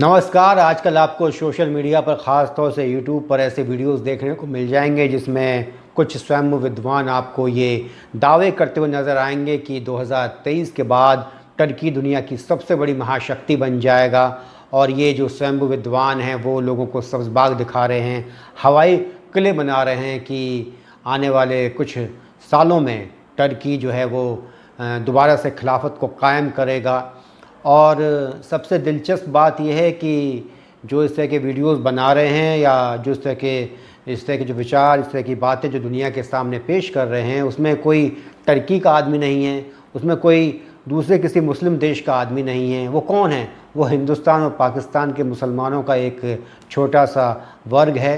नमस्कार। आजकल आपको सोशल मीडिया पर ख़ास तौर से यूट्यूब पर ऐसे वीडियोस देखने को मिल जाएंगे जिसमें कुछ स्वयं विद्वान आपको ये दावे करते हुए नज़र आएंगे कि 2023 के बाद टर्की दुनिया की सबसे बड़ी महाशक्ति बन जाएगा। और ये जो स्वयं विद्वान हैं वो लोगों को सब्ज़बाग दिखा रहे हैं, हवाई किले बना रहे हैं कि आने वाले कुछ सालों में टर्की जो है वो दोबारा से खिलाफत को कायम करेगा। और सबसे दिलचस्प बात यह है कि जो इस तरह के वीडियोस बना रहे हैं या जो इस तरह के जो विचार, इस तरह की बातें जो दुनिया के सामने पेश कर रहे हैं, उसमें कोई टर्की का आदमी नहीं है, उसमें कोई दूसरे किसी मुस्लिम देश का आदमी नहीं है। वो कौन है? वो हिंदुस्तान और पाकिस्तान के मुसलमानों का एक छोटा सा वर्ग है।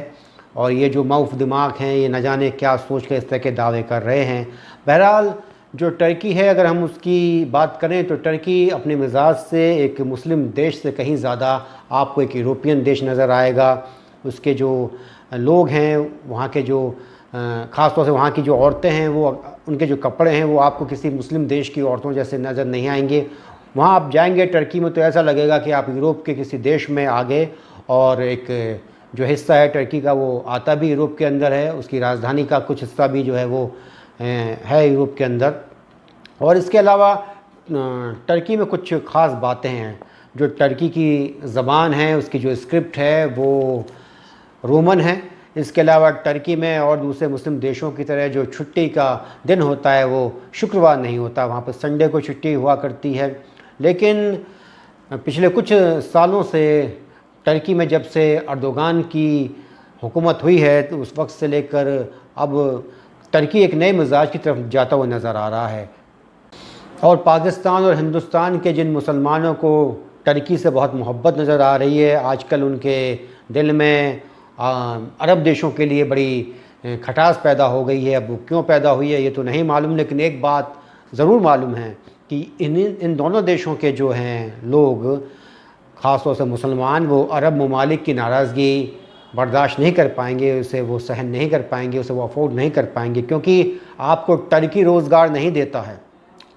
और ये जो मऊफ दिमाग हैं, ये न जाने क्या सोच के इस तरह के दावे कर रहे हैं। बहरहाल जो टर्की है, अगर हम उसकी बात करें तो टर्की अपने मिजाज से एक मुस्लिम देश से कहीं ज़्यादा आपको एक यूरोपियन देश नज़र आएगा। उसके जो लोग हैं, वहाँ के जो ख़ास तौर से वहाँ की जो औरतें हैं, वो उनके जो कपड़े हैं वो आपको किसी मुस्लिम देश की औरतों जैसे नज़र नहीं आएंगे। वहाँ आप जाएंगे टर्की में तो ऐसा लगेगा कि आप यूरोप के किसी देश में आ गए। और एक जो हिस्सा है टर्की का वो आता भी यूरोप के अंदर है, उसकी राजधानी का कुछ हिस्सा भी जो है वो है यूरोप के अंदर। और इसके अलावा टर्की में कुछ ख़ास बातें हैं। जो टर्की की ज़बान है, उसकी जो स्क्रिप्ट है वो रोमन है। इसके अलावा टर्की में और दूसरे मुस्लिम देशों की तरह जो छुट्टी का दिन होता है वो शुक्रवार नहीं होता, वहाँ पर संडे को छुट्टी हुआ करती है। लेकिन पिछले कुछ सालों से टर्की में जब से अर्दोगान की हुकूमत हुई है तो उस वक्त से लेकर अब टर्की एक नए मिजाज की तरफ जाता हुआ नज़र आ रहा है। और पाकिस्तान और हिंदुस्तान के जिन मुसलमानों को टर्की से बहुत मोहब्बत नज़र आ रही है, आजकल उनके दिल में अरब देशों के लिए बड़ी खटास पैदा हो गई है। अब वो क्यों पैदा हुई है ये तो नहीं मालूम, लेकिन एक बात ज़रूर मालूम है कि इन दोनों देशों के जो हैं लोग, ख़ास तौर से मुसलमान, वो अरब ममालिक की नाराज़गी बर्दाश्त नहीं कर पाएंगे, उसे वो सहन नहीं कर पाएंगे, उसे वो अफोर्ड नहीं कर पाएंगे। क्योंकि आपको टर्की रोज़गार नहीं देता है,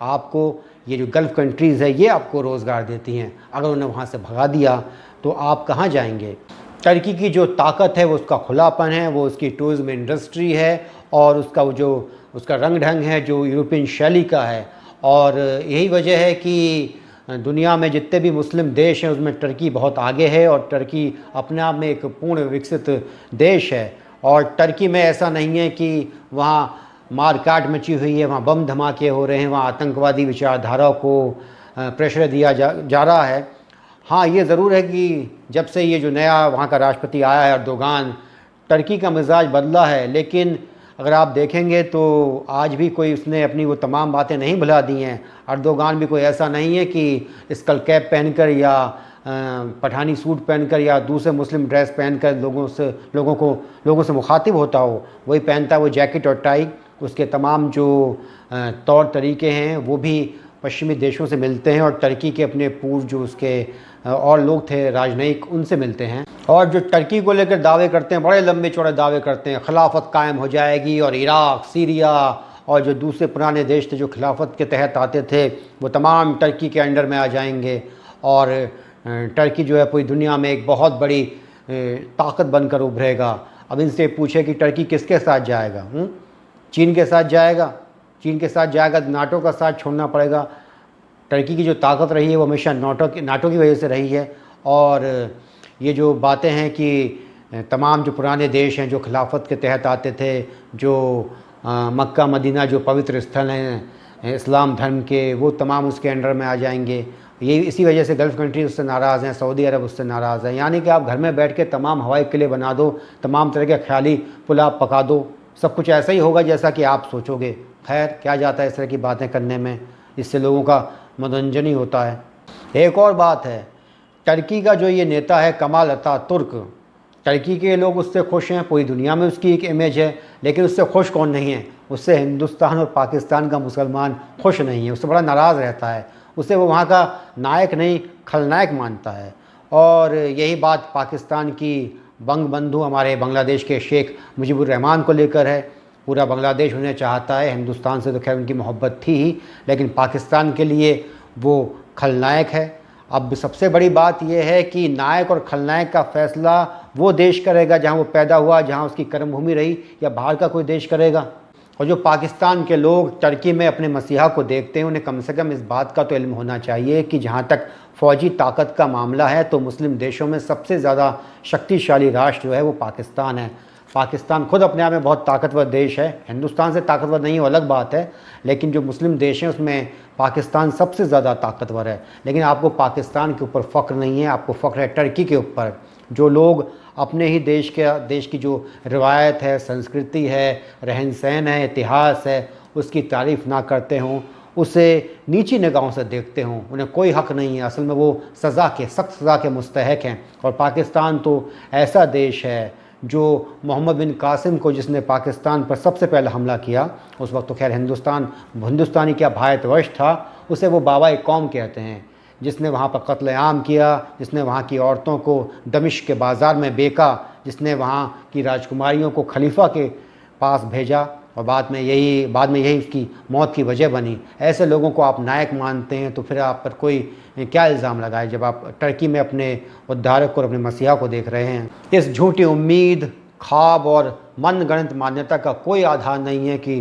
आपको ये जो गल्फ़ कंट्रीज़ है ये आपको रोज़गार देती हैं। अगर उन्हें वहाँ से भगा दिया तो आप कहाँ जाएंगे? टर्की की जो ताकत है वो उसका खुलापन है, वो उसकी टूरिज़्म इंडस्ट्री है और उसका रंग ढंग है जो यूरोपियन शैली का है। और यही वजह है कि दुनिया में जितने भी मुस्लिम देश हैं उसमें टर्की बहुत आगे है और टर्की अपने आप में एक पूर्ण विकसित देश है। और टर्की में ऐसा नहीं है कि वहाँ मारकाट मची हुई है, वहाँ बम धमाके हो रहे हैं, वहाँ आतंकवादी विचारधारा को प्रेशर दिया जा रहा है। हाँ, ये ज़रूर है कि जब से ये जो नया वहाँ का राष्ट्रपति आया है अर्दोगान, टर्की का मिजाज बदला है। लेकिन अगर आप देखेंगे तो आज भी कोई उसने अपनी वो तमाम बातें नहीं भुला दी हैं। अर्दोगान भी कोई ऐसा नहीं है कि स्कल कैप पहनकर या पठानी सूट पहनकर या दूसरे मुस्लिम ड्रेस पहनकर लोगों से मुखातिब होता हो। वही पहनता है वो जैकेट और टाई। उसके तमाम जो तौर तरीके हैं वो भी पश्चिमी देशों से मिलते हैं और टर्की के अपने पूर्व जो उसके और लोग थे राजनयिक, उनसे मिलते हैं। और जो टर्की को लेकर दावे करते हैं, बड़े लंबे चौड़े दावे करते हैं, खिलाफत कायम हो जाएगी और इराक़, सीरिया और जो दूसरे पुराने देश थे जो खिलाफत के तहत आते थे वो तमाम टर्की के अंडर में आ जाएंगे। और टर्की जो है पूरी दुनिया में एक बहुत बड़ी ताकत बनकर उभरेगा। अब इनसे पूछे कि टर्की किसके साथ जाएगा? चीन के साथ जाएगा? चीन के साथ जाएगा तो नाटो का साथ छोड़ना पड़ेगा। टर्की की जो ताकत रही है वो हमेशा नाटो की वजह से रही है। और ये जो बातें हैं कि तमाम जो पुराने देश हैं जो खिलाफत के तहत आते थे, जो मक्का मदीना जो पवित्र स्थल हैं इस्लाम धर्म के, वो तमाम उसके अंडर में आ जाएंगे। ये इसी वजह से गल्फ़ कंट्रीज उससे नाराज़ हैं, सऊदी अरब उससे नाराज़ है। यानी कि आप घर में बैठ के तमाम हवाई किले बना दो, तमाम तरह के ख्याली पुलाव पका दो, सब कुछ ऐसा ही होगा जैसा कि आप सोचोगे। खैर, क्या जाता है इस तरह की बातें करने में, इससे लोगों का मनोरंजन ही होता है। एक और बात है, टर्की का जो ये नेता है कमाल अतातुर्क, टर्की के लोग उससे खुश हैं, पूरी दुनिया में उसकी एक इमेज है। लेकिन उससे खुश कौन नहीं है? उससे हिंदुस्तान और पाकिस्तान का मुसलमान खुश नहीं है, उससे बड़ा नाराज़ रहता है। उसे वो वहाँ का नायक नहीं खलनायक मानता है। और यही बात पाकिस्तान की बंग बंधु हमारे बांग्लादेश के शेख मुजीबुर रहमान को लेकर है। पूरा बांग्लादेश उन्हें चाहता है, हिंदुस्तान से तो खैर उनकी मोहब्बत थी ही, लेकिन पाकिस्तान के लिए वो खलनायक है। अब सबसे बड़ी बात यह है कि नायक और खलनायक का फैसला वो देश करेगा जहाँ वो पैदा हुआ, जहाँ उसकी कर्मभूमि रही, या बाहर का कोई देश करेगा। और जो पाकिस्तान के लोग टर्की में अपने मसीहा को देखते हैं, उन्हें कम से कम इस बात का तो इल्म होना चाहिए कि जहाँ तक फ़ौजी ताकत का मामला है तो मुस्लिम देशों में सबसे ज़्यादा शक्तिशाली राष्ट्र जो है वो पाकिस्तान है। पाकिस्तान खुद अपने आप में बहुत ताकतवर देश है, हिंदुस्तान से ताकतवर नहीं, वो अलग बात है, लेकिन जो मुस्लिम देश हैं उसमें पाकिस्तान सबसे ज़्यादा ताकतवर है। लेकिन आपको पाकिस्तान के ऊपर फ़ख्र नहीं है, आपको फ़ख्र है टर्की के ऊपर। जो लोग अपने ही देश की जो रिवायत है, संस्कृति है, रहन सहन है, इतिहास है, उसकी तारीफ़ ना करते हों, उसे नीची निगाहों से देखते हों, उन्हें कोई हक़ नहीं है। असल में वो सख्त सज़ा के मुस्तहक़ हैं। और पाकिस्तान तो ऐसा देश है जो मोहम्मद बिन कासिम को, जिसने पाकिस्तान पर सबसे पहले हमला किया, उस वक्त तो खैर हिंदुस्तानी क्या भारतवर्ष था, उसे वो बाबा कौम कहते हैं, जिसने वहाँ पर कत्लेआम किया, जिसने वहाँ की औरतों को दमिश्क के बाज़ार में बेचा, जिसने वहाँ की राजकुमारियों को खलीफा के पास भेजा और बाद में यही उसकी मौत की वजह बनी। ऐसे लोगों को आप नायक मानते हैं तो फिर आप पर कोई क्या इल्ज़ाम लगाए जब आप टर्की में अपने उद्धारक और अपने मसीहा को देख रहे हैं। इस झूठी उम्मीद, ख्वाब और मनगढ़ंत मान्यता का कोई आधार नहीं है कि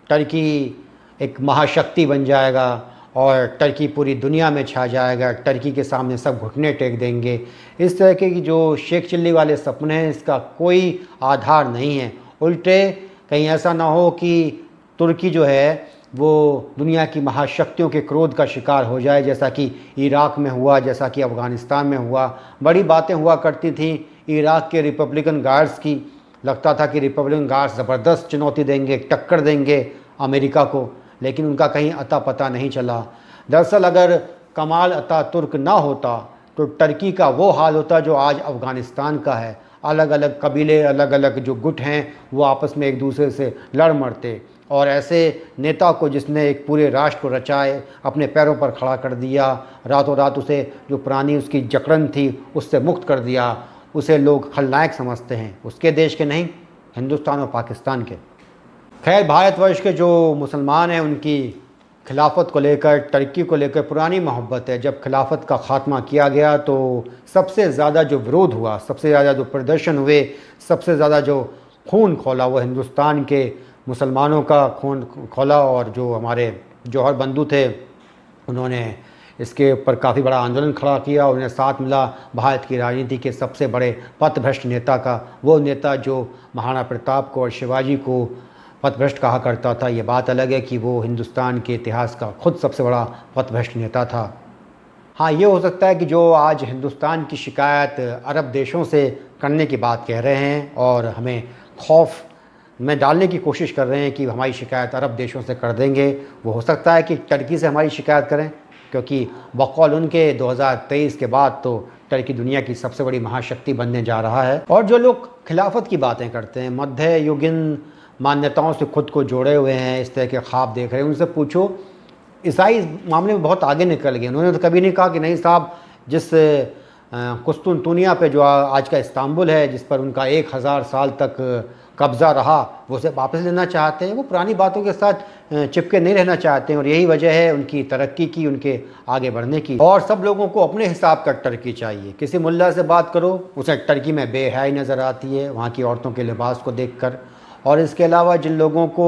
टर्की एक महाशक्ति बन जाएगा और टर्की पूरी दुनिया में छा जाएगा, टर्की के सामने सब घुटने टेक देंगे। इस तरह के जो शेख चिल्ली वाले सपने हैं, इसका कोई आधार नहीं है। उल्टे कहीं ऐसा ना हो कि तुर्की जो है वो दुनिया की महाशक्तियों के क्रोध का शिकार हो जाए, जैसा कि इराक़ में हुआ, जैसा कि अफ़गानिस्तान में हुआ। बड़ी बातें हुआ करती थी इराक़ के रिपब्लिकन गार्ड्स की, लगता था कि रिपब्लिकन गार्ड्स ज़बरदस्त चुनौती देंगे, टक्कर देंगे अमेरिका को, लेकिन उनका कहीं अता पता नहीं चला। दरअसल अगर कमाल अतातुर्क ना होता तो टर्की का वो हाल होता जो आज अफ़गानिस्तान का है। अलग अलग कबीले, अलग अलग जो गुट हैं, वो आपस में एक दूसरे से लड़ मरते, और ऐसे नेता को जिसने एक पूरे राष्ट्र को रचाए, अपने पैरों पर खड़ा कर दिया, रातों रात उसे जो पुरानी उसकी जकड़न थी उससे मुक्त कर दिया, उसे लोग खलनायक समझते हैं। उसके देश के नहीं, हिंदुस्तान और पाकिस्तान के। खैर, भारतवर्ष के जो मुसलमान हैं उनकी खिलाफत को लेकर, टर्की को लेकर पुरानी मोहब्बत है। जब खिलाफत का ख़ात्मा किया गया तो सबसे ज़्यादा जो विरोध हुआ, सबसे ज़्यादा जो प्रदर्शन हुए, सबसे ज़्यादा जो खून खौला, वो हिंदुस्तान के मुसलमानों का खून खौला। और जो हमारे जौहर बंधु थे, उन्होंने इसके ऊपर काफ़ी बड़ा आंदोलन खड़ा किया। उन्हें साथ मिला भारत की राजनीति के सबसे बड़े पथभ्रष्ट नेता का, वो नेता जो महाराणा प्रताप को और शिवाजी को पथभ्रष्ट कहा करता था। ये बात अलग है कि वो हिंदुस्तान के इतिहास का खुद सबसे बड़ा पथभ्रष्ट नेता था। हाँ, ये हो सकता है कि जो आज हिंदुस्तान की शिकायत अरब देशों से करने की बात कह रहे हैं और हमें खौफ में डालने की कोशिश कर रहे हैं कि हमारी शिकायत अरब देशों से कर देंगे, वो हो सकता है कि टर्की से हमारी शिकायत करें, क्योंकि बकौल उनके 2023 के बाद तो टर्की दुनिया की सबसे बड़ी महाशक्ति बनने जा रहा है। और जो लोग खिलाफत की बातें करते हैं, मध्य युगीन मान्यताओं से खुद को जोड़े हुए हैं, इस तरह के ख्वाब देख रहे हैं, उनसे पूछो, ईसाई इस मामले में बहुत आगे निकल गए। उन्होंने तो कभी नहीं कहा कि नहीं साहब, जिस कुस्तुनतुनिया पे जो आज का इस्तांबुल है, जिस पर उनका 1000 साल तक कब्ज़ा रहा, वो उसे वापस लेना चाहते हैं। वो पुरानी बातों के साथ चिपके नहीं रहना चाहते हैं, और यही वजह है उनकी तरक्की की, उनके आगे बढ़ने की। और सब लोगों को अपने हिसाब का टर्की चाहिए। किसी मुल्ला से बात करो, उसे टर्की में बेहयाई नज़र आती है वहाँ की औरतों के लिबास को देखकर। और इसके अलावा जिन लोगों को,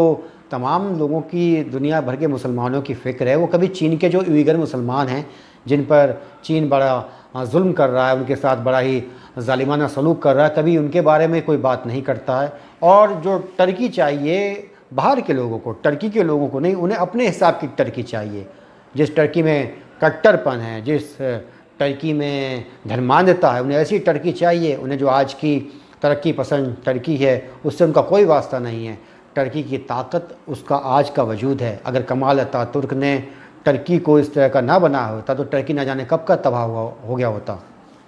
तमाम लोगों की, दुनिया भर के मुसलमानों की फ़िक्र है, वो कभी चीन के जो उइगर मुसलमान हैं, जिन पर चीन बड़ा जुल्म कर रहा है, उनके साथ बड़ा ही जालिमाना सलूक कर रहा है, कभी उनके बारे में कोई बात नहीं करता है। और जो टर्की चाहिए बाहर के लोगों को, टर्की के लोगों को नहीं, उन्हें अपने हिसाब की टर्की चाहिए। जिस टर्की में कट्टरपन है, जिस टर्की में धर्मांधता है, उन्हें ऐसी टर्की चाहिए। उन्हें जो आज की तरक्की पसंद टर्की है, उससे उनका कोई वास्ता नहीं है। टर्की की ताकत उसका आज का वजूद है। अगर कमाल अतातुर्क ने टर्की को इस तरह का ना बना होता तो टर्की ना जाने कब का तबाह हो गया होता।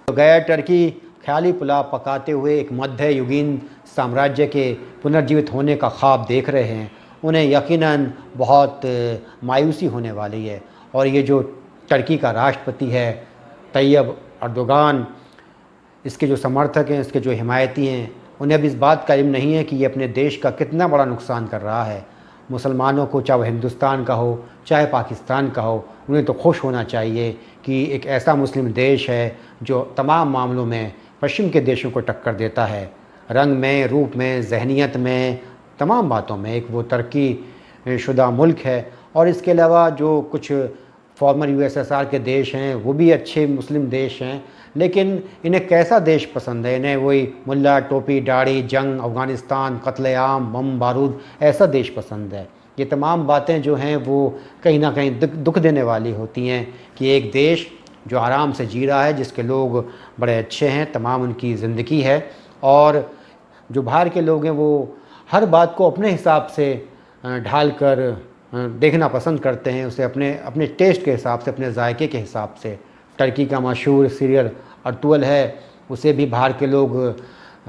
तो गया टर्की ख्याली पुलाव पकाते हुए एक मध्य युगीन साम्राज्य के पुनर्जीवित होने का ख्वाब देख रहे हैं। उन्हें यकीनन बहुत मायूसी होने वाली है। और ये जो टर्की का राष्ट्रपति है तैयब अर्दोगान, इसके जो समर्थक हैं, इसके जो हिमायती हैं, उन्हें अब इस बात का इल्म नहीं है कि ये अपने देश का कितना बड़ा नुकसान कर रहा है। मुसलमानों को, चाहे वह हिंदुस्तान का हो चाहे पाकिस्तान का हो, उन्हें तो खुश होना चाहिए कि एक ऐसा मुस्लिम देश है जो तमाम मामलों में पश्चिम के देशों को टक्कर देता है, रंग में, रूप में, जहनीत में, तमाम बातों में एक वो तरक्की शुदा मुल्क है। और इसके अलावा जो कुछ फॉर्मर यूएसएसआर के देश हैं वो भी अच्छे मुस्लिम देश हैं, लेकिन इन्हें कैसा देश पसंद है? इन्हें वही मुल्ला, टोपी, दाढ़ी, जंग, अफ़गानिस्तान, कत्लेआम, बम बारूद, ऐसा देश पसंद है। ये तमाम बातें जो हैं वो कहीं ना कहीं दुख देने वाली होती हैं कि एक देश जो आराम से जी रहा है, जिसके लोग बड़े अच्छे हैं, तमाम उनकी ज़िंदगी है, और जो बाहर के लोग हैं वो हर बात को अपने हिसाब से ढाल कर देखना पसंद करते हैं, उसे अपने अपने टेस्ट के हिसाब से, अपने जायके के हिसाब से। टर्की का मशहूर सीरियल अर्तुगरुल है, उसे भी बाहर के लोग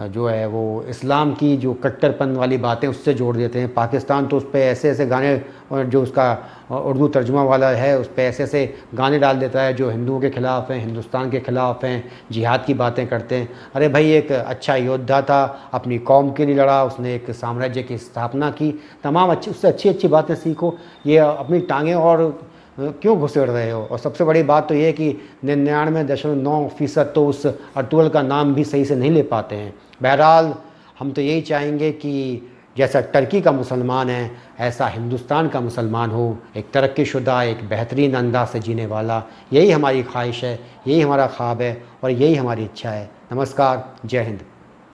जो है वो इस्लाम की जो कट्टरपन वाली बातें उससे जोड़ देते हैं। पाकिस्तान तो उस पर ऐसे ऐसे गाने, और जो उसका उर्दू तर्जुमा वाला है उस पर ऐसे ऐसे गाने डाल देता है जो हिंदुओं के ख़िलाफ़ हैं, हिंदुस्तान के ख़िलाफ़ हैं, जिहाद की बातें करते हैं। अरे भाई, एक अच्छा योद्धा था, अपनी कौम के लिए लड़ा, उसने एक साम्राज्य की स्थापना की, तमाम अच्छी, उससे अच्छी अच्छी बातें सीखो। ये अपनी टांगें और क्यों घुसेड़ रहे हो? और सबसे बड़ी बात तो ये है कि 99.9% तो उस अर्तुगरुल का नाम भी सही से नहीं ले पाते हैं। बहरहाल, हम तो यही चाहेंगे कि जैसा टर्की का मुसलमान है ऐसा हिंदुस्तान का मुसलमान हो, एक तरक्कीशुदा, एक बेहतरीन अंदाज से जीने वाला। यही हमारी ख्वाहिश है, यही हमारा ख्वाब है और यही हमारी इच्छा है। नमस्कार, जय हिंद।